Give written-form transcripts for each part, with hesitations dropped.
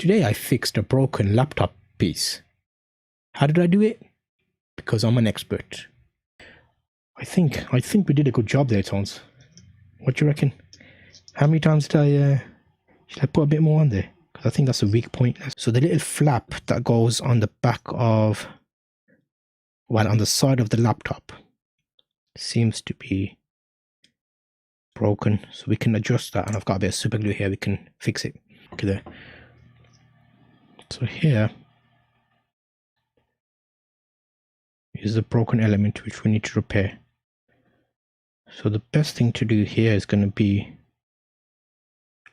today I fixed a broken laptop piece. How did I do it? Because I'm an expert. I think we did a good job there, Tons. What do you reckon? How many times should I put a bit more on there? Because I think that's a weak point. So the little flap that goes on the back of, well, on the side of the laptop seems to be broken. So we can adjust that, and I've got a bit of super glue here. We can fix it. Okay, there. So here is the broken element which we need to repair. So the best thing to do here is going to be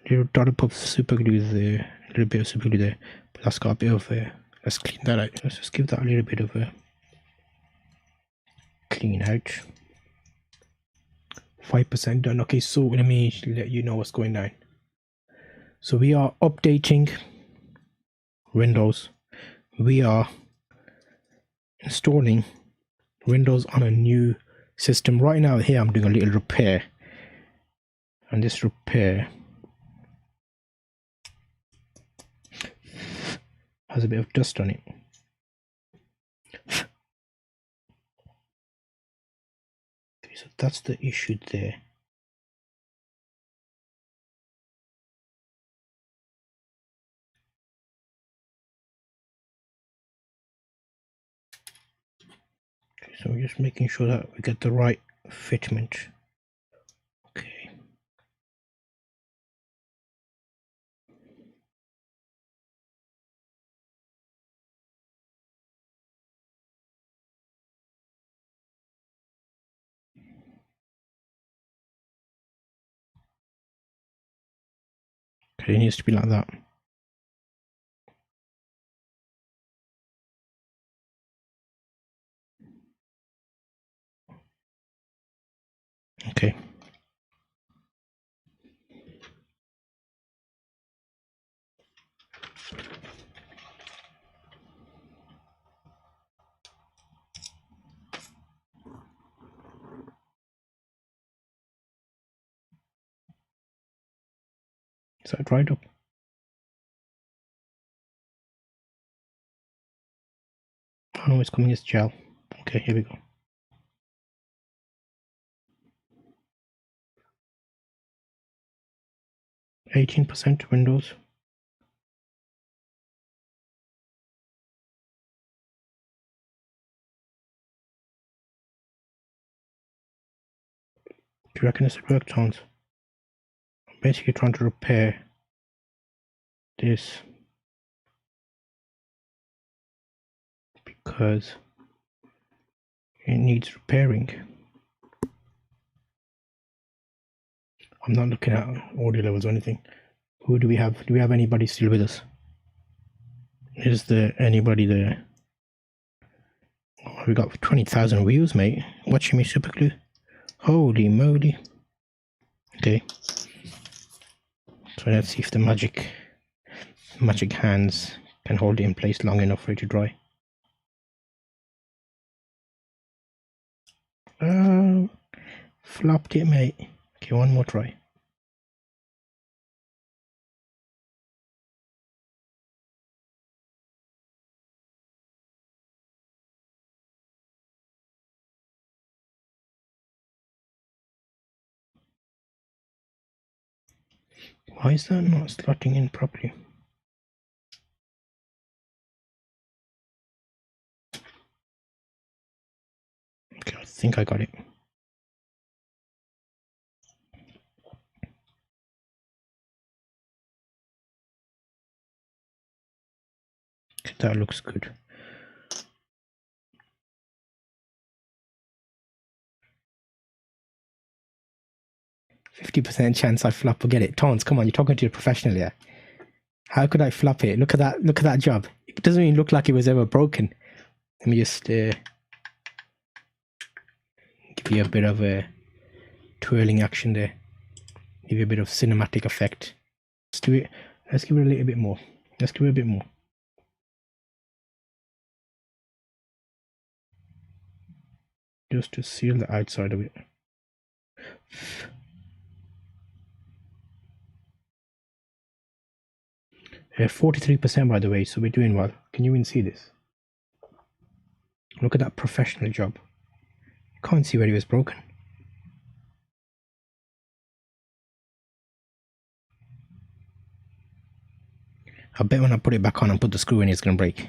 a little dollop of super glue there, a little bit of super glue there, but that's got a bit of let's clean that out. Let's just give that a little bit of a clean out. 5% done. Okay, so let me let you know what's going on. So we are updating Windows. We are installing Windows on a new system. Right now here I'm doing a little repair, and this repair has a bit of dust on it. Okay, so that's the issue there. Okay, so we're just making sure that we get the right fitment. Okay. Okay, it needs to be like that. Okay. Is that dried up? Oh no, it's coming as gel. Okay, here we go. %, Windows. Do you reckon this would work, Tons? I'm basically trying to repair this because it needs repairing. I'm not looking at audio levels or anything. Who do we have? Do we have anybody still with us? Is there anybody there? Oh, we got 20,000 views, mate. Watching me super glue. Holy moly. Okay. So let's see if the magic hands can hold it in place long enough for it to dry. Flopped it, mate. Okay, one more try. Why is that not slotting in properly? Okay, I think I got it. Okay, that looks good. %50 chance I flop. Forget it. Tons, come on, you're talking to a professional here. How could I flop it? Look at that. Look at that job. It doesn't even look like it was ever broken. Let me just give you a bit of a twirling action there. Give you a bit of cinematic effect. Let's do it. Let's give it a little bit more. Let's give it a bit more. Just to seal the outside of it. 43% by the way, so we're doing well. Can you even see this? Look at that professional job. You can't see where he was broken. I bet when I put it back on and put the screw in, it's going to break.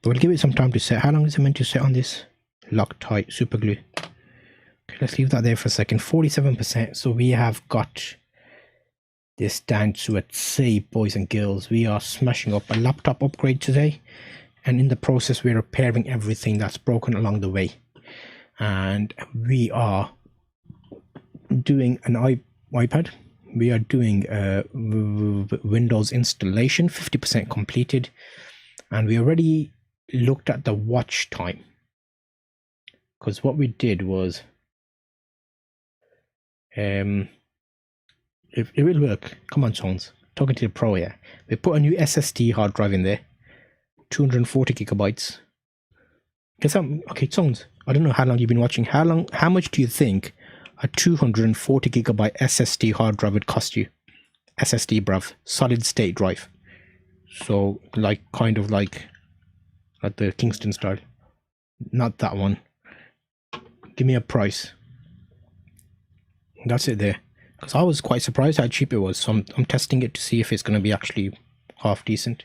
But we'll give it some time to set. How long is it meant to set on this? Loctite super glue. Okay, let's leave that there for a second. 47%. So we have got this down to a C, boys and girls. We are smashing up a laptop upgrade today. And in the process, we're repairing everything that's broken along the way. And we are doing an iPad. We are doing Windows installation, 50% completed. And we already looked at the watch time. Because what we did was, it will work. Come on, Tones. Talking to the pro here. We put a new SSD hard drive in there. 240 gigabytes. Guess how, okay, Tones, I don't know how long you've been watching. How much do you think a 240 gigabyte SSD hard drive would cost you? SSD, bruv. Solid state drive. So, like, kind of like the Kingston style. Not that one. Give me a price. That's it there. Because I was quite surprised how cheap it was. So I'm testing it to see if it's going to be actually half decent.